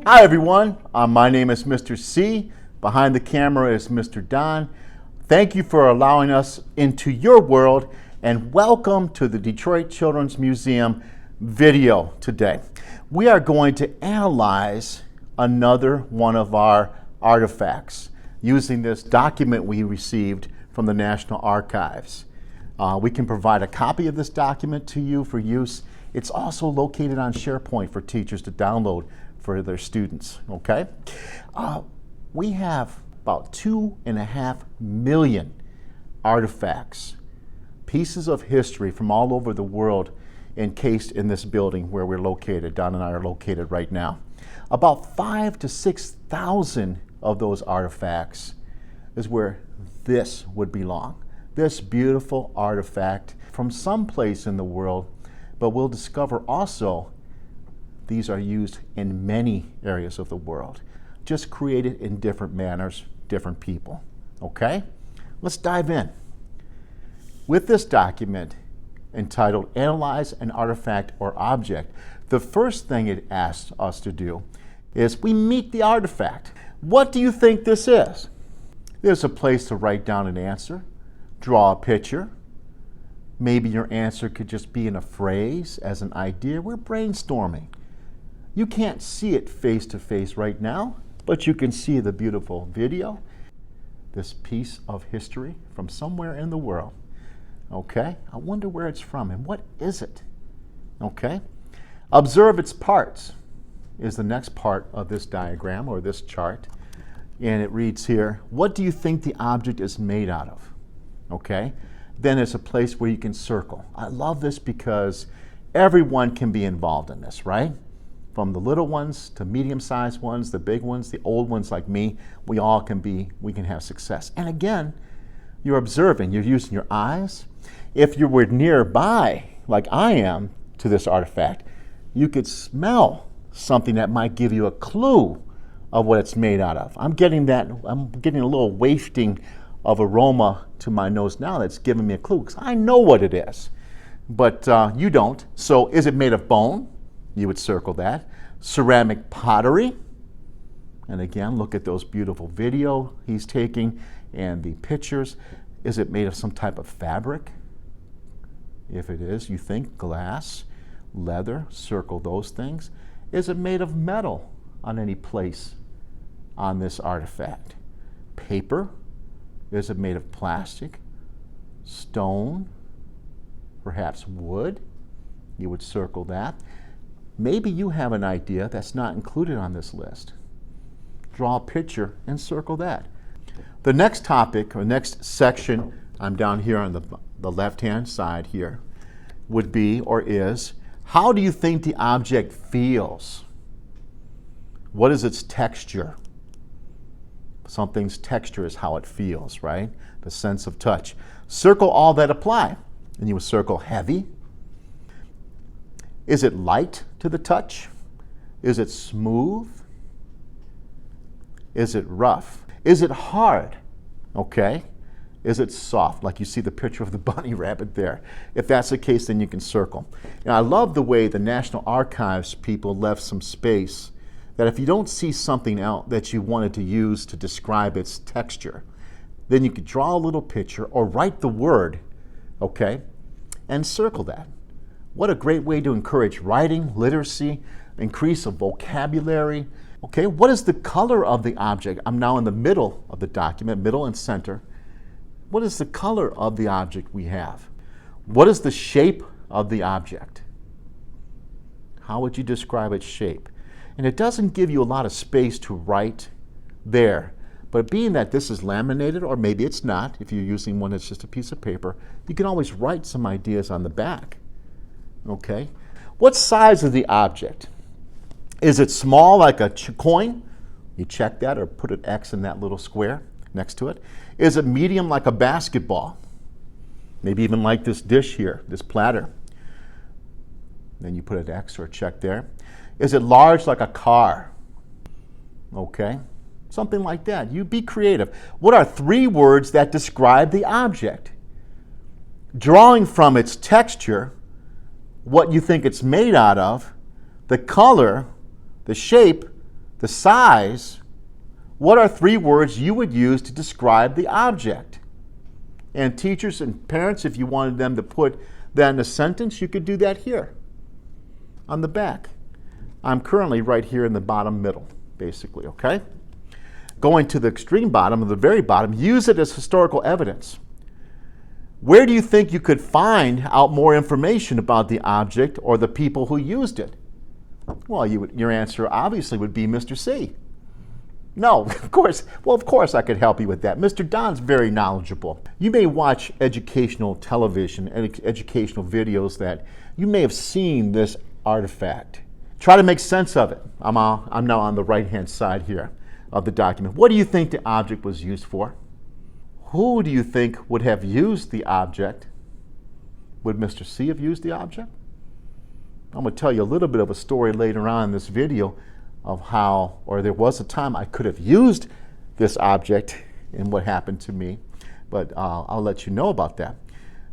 Hi everyone, my name is Mr. C. Behind the camera is Mr. Don. Thank you for allowing us into your world and welcome to the Detroit Children's Museum video today. We are going to analyze another one of our artifacts using this document we received from the National Archives. We can provide a copy of this document to you for use. It's also located on SharePoint for teachers to download for their students, okay? We have about 2.5 million artifacts, pieces of history from all over the world encased in this building where we're located. Don and I are located right now. About 5,000 to 6,000 of those artifacts is where this would belong. This beautiful artifact from someplace in the world, but we'll discover also these are used in many areas of the world, just created in different manners, different people. Okay? Let's dive in. With this document entitled Analyze an Artifact or Object, the first thing it asks us to do is we meet the artifact. What do you think this is? There's a place to write down an answer, draw a picture. Maybe your answer could just be in a phrase as an idea. We're brainstorming. You can't see it face to face right now, but you can see the beautiful video, this piece of history from somewhere in the world. Okay, I wonder where it's from and what is it? Okay, observe its parts is the next part of this diagram or this chart. And it reads here, what do you think the object is made out of? Okay, then there's a place where you can circle. I love this because everyone can be involved in this, right? From the little ones to medium-sized ones, the big ones, the old ones like me, we can have success. And again, you're observing, you're using your eyes. If you were nearby, like I am, to this artifact, you could smell something that might give you a clue of what it's made out of. I'm getting a little wafting of aroma to my nose now that's giving me a clue, because I know what it is, but you don't. So is it made of bone? You would circle that. Ceramic pottery. And again, look at those beautiful video he's taking and the pictures. Is it made of some type of fabric? If it is, you think glass, leather, circle those things. Is it made of metal on any place on this artifact? Paper? Is it made of plastic? Stone? Perhaps wood? You would circle that. Maybe you have an idea that's not included on this list. Draw a picture and circle that. The next topic, or next section, I'm down here on the left-hand side here, would be, or is, how do you think the object feels? What is its texture? Something's texture is how it feels, right? The sense of touch. Circle all that apply. And you would circle heavy. Is it light to the touch? Is it smooth? Is it rough? Is it hard? Okay. Is it soft? Like you see the picture of the bunny rabbit there. If that's the case, then you can circle. And I love the way the National Archives people left some space that if you don't see something out that you wanted to use to describe its texture, then you could draw a little picture or write the word, okay, and circle that. What a great way to encourage writing, literacy, increase of vocabulary. Okay, what is the color of the object? I'm now in the middle of the document, middle and center. What is the color of the object we have? What is the shape of the object? How would you describe its shape? And it doesn't give you a lot of space to write there. But being that this is laminated, or maybe it's not, if you're using one that's just a piece of paper, you can always write some ideas on the back. Okay? What size is the object? Is it small like a coin? You check that or put an X in that little square next to it. Is it medium like a basketball? Maybe even like this dish here, this platter. Then you put an X or a check there. Is it large like a car? Okay? Something like that. You be creative. What are 3 words that describe the object? Drawing from its texture, what you think it's made out of, the color, the shape, The size, what are 3 words you would use to describe the object? And teachers and parents, if you wanted them to put that in a sentence, you could do that here on the back. I'm currently right here in the bottom middle, basically, okay? Going to the extreme bottom, or the very bottom, use it as historical evidence. Where do you think you could find out more information about the object or the people who used it? Well, your answer obviously would be Mr. C. No, of course. Well, of course I could help you with that. Mr. Don's very knowledgeable. You may watch educational television and educational videos that you may have seen this artifact. Try to make sense of it. I'm now on the right-hand side here of the document. What do you think the object was used for? Who do you think would have used the object? Would Mr. C have used the object? I'm going to tell you a little bit of a story later on in this video of how, or there was a time I could have used this object and what happened to me, but I'll let you know about that.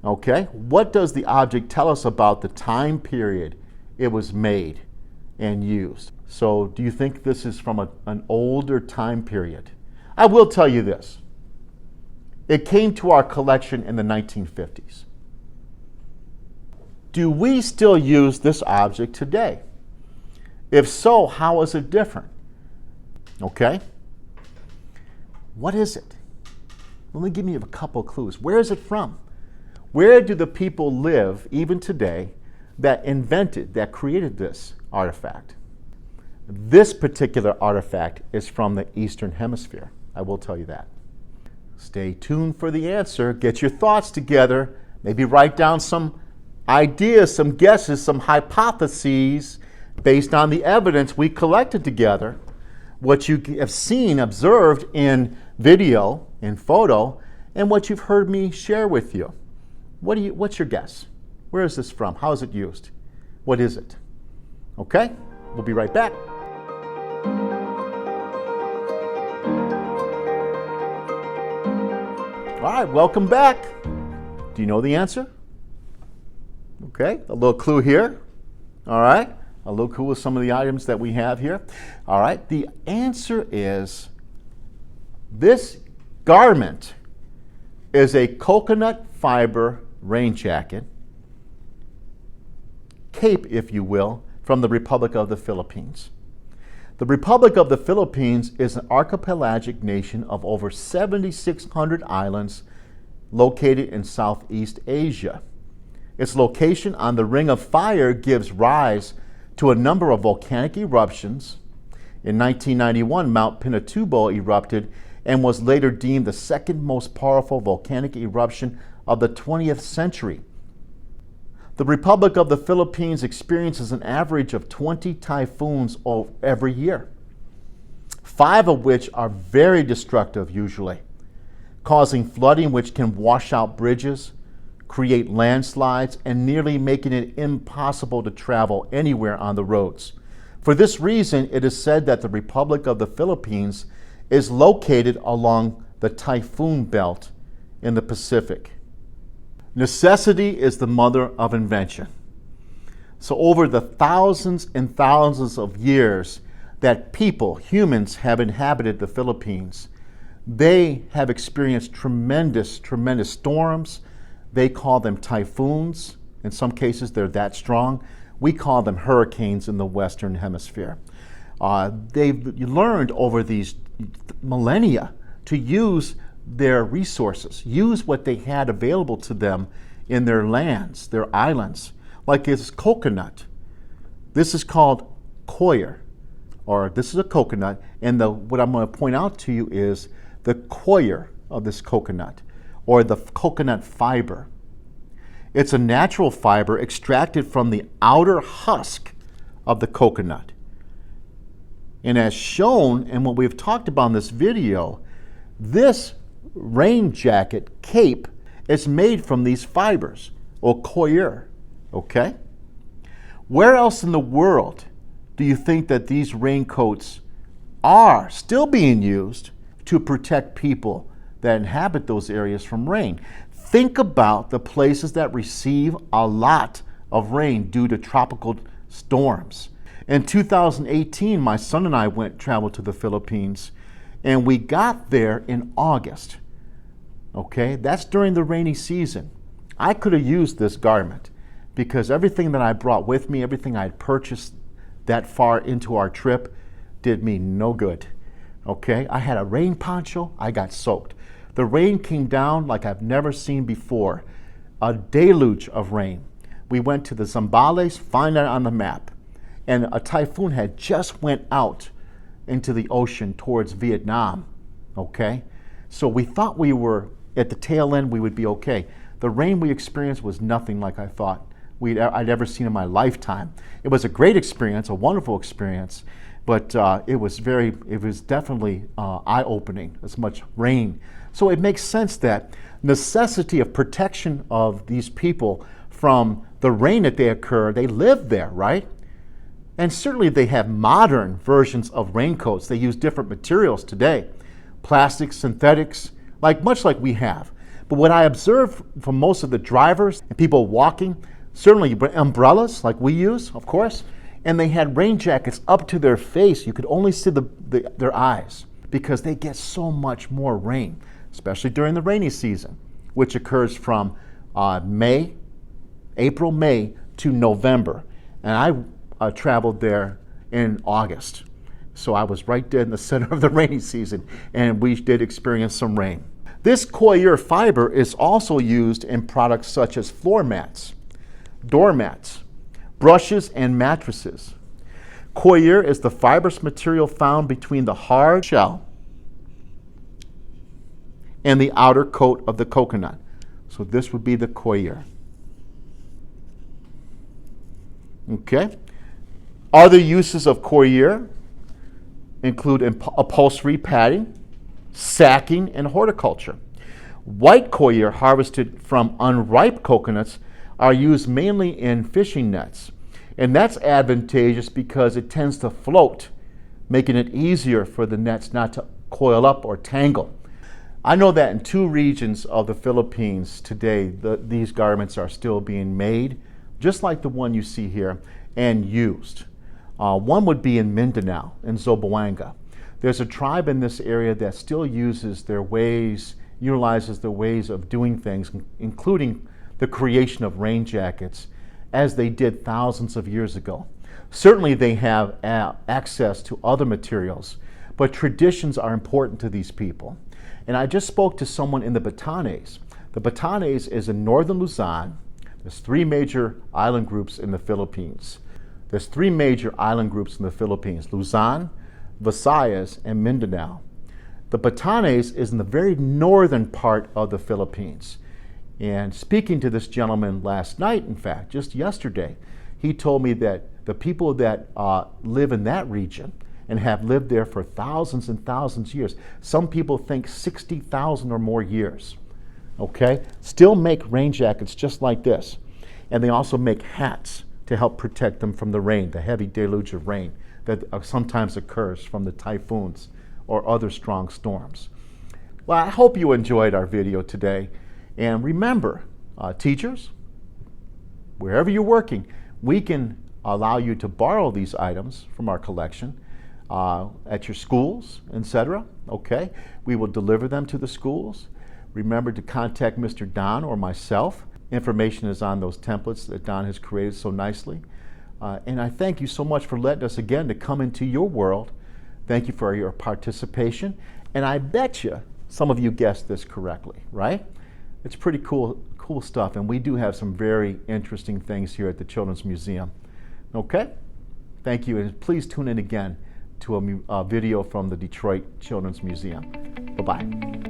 Okay, what does the object tell us about the time period it was made and used? So do you think this is from an older time period? I will tell you this. It came to our collection in the 1950s. Do we still use this object today? If so, how is it different? Okay? What is it? Let me give you a couple of clues. Where is it from? Where do the people live, even today, that invented, that created this artifact? This particular artifact is from the Eastern Hemisphere. I will tell you that. Stay tuned for the answer. Get your thoughts together. Maybe write down some ideas, some guesses, some hypotheses based on the evidence we collected together, what you have seen, observed in video, in photo, and what you've heard me share with you. What's your guess? Where is this from? How is it used? What is it? Okay, we'll be right back. All right, welcome back. Do you know the answer? Okay, a little clue here. All right, a little clue with some of the items that we have here. All right, the answer is this garment is a coconut fiber rain jacket, cape, if you will, from the Republic of the Philippines. The Republic of the Philippines is an archipelagic nation of over 7,600 islands located in Southeast Asia. Its location on the Ring of Fire gives rise to a number of volcanic eruptions. In 1991, Mount Pinatubo erupted and was later deemed the second most powerful volcanic eruption of the 20th century. The Republic of the Philippines experiences an average of 20 typhoons every year, 5 of which are very destructive usually, causing flooding which can wash out bridges, create landslides, and nearly making it impossible to travel anywhere on the roads. For this reason, it is said that the Republic of the Philippines is located along the typhoon belt in the Pacific. Necessity is the mother of invention. So over the thousands and thousands of years that people, humans, have inhabited the Philippines, they have experienced tremendous storms. They call them typhoons. In some cases, they're that strong. We call them hurricanes in the Western Hemisphere. They've learned over these millennia to use their resources, use what they had available to them in their lands, their islands, like this coconut. This is called coir, or this is a coconut, and what I'm going to point out to you is the coir of this coconut, or the coconut fiber. It's a natural fiber extracted from the outer husk of the coconut. And as shown in what we've talked about in this video, this rain jacket cape is made from these fibers, or coir, okay? Where else in the world do you think that these raincoats are still being used to protect people that inhabit those areas from rain? Think about the places that receive a lot of rain due to tropical storms. In 2018, my son and I traveled to the Philippines, and we got there in August. Okay, that's during the rainy season. I could have used this garment because everything that I brought with me, everything I had purchased that far into our trip, did me no good. Okay, I had a rain poncho, I got soaked. The rain came down like I've never seen before, a deluge of rain. We went to the Zambales, find that on the map, and a typhoon had just went out into the ocean towards Vietnam. Okay, so we thought we were at the tail end, we would be okay. The rain we experienced was nothing like I thought I'd ever seen in my lifetime. It was a great experience, a wonderful experience, but it was definitely eye-opening, as much rain. So it makes sense that necessity of protection of these people from the rain that they live there, right? And certainly they have modern versions of raincoats. They use different materials today, plastics, synthetics, much like we have. But what I observed from most of the drivers and people walking, certainly umbrellas like we use, of course, and they had rain jackets up to their face. You could only see their eyes because they get so much more rain, especially during the rainy season, which occurs from April, May to November. And I traveled there in August. So I was right dead in the center of the rainy season, and we did experience some rain. This coir fiber is also used in products such as floor mats, doormats, brushes, and mattresses. Coir is the fibrous material found between the hard shell and the outer coat of the coconut. So this would be the coir. Okay. Other uses of coir include upholstery, padding, sacking, and horticulture. White coir harvested from unripe coconuts are used mainly in fishing nets, and that's advantageous because it tends to float, making it easier for the nets not to coil up or tangle. I know that in 2 regions of the Philippines today, these garments are still being made, just like the one you see here, and used. One would be in Mindanao, in Zamboanga. There's a tribe in this area that still utilizes their ways of doing things, including the creation of rain jackets, as they did thousands of years ago. Certainly they have access to other materials, but traditions are important to these people. And I just spoke to someone in the Batanes. The Batanes is in northern Luzon. There's 3 major island groups in the Philippines. Luzon, Visayas, and Mindanao. The Batanes is in the very northern part of the Philippines. And speaking to this gentleman last night, in fact, just yesterday, he told me that the people that live in that region and have lived there for thousands and thousands of years, some people think 60,000 or more years, okay, still make rain jackets just like this. And they also make hats to help protect them from the rain, the heavy deluge of rain that sometimes occurs from the typhoons or other strong storms. Well, I hope you enjoyed our video today. And remember, teachers, wherever you're working, we can allow you to borrow these items from our collection at your schools, etc. Okay, we will deliver them to the schools. Remember to contact Mr. Don or myself. Information is on those templates that Don has created so nicely. And I thank you so much for letting us again to come into your world. Thank you for your participation. And I bet you some of you guessed this correctly, right? It's pretty cool stuff, and we do have some very interesting things here at the Children's Museum. Okay? Thank you, and please tune in again to a video from the Detroit Children's Museum. Bye-bye.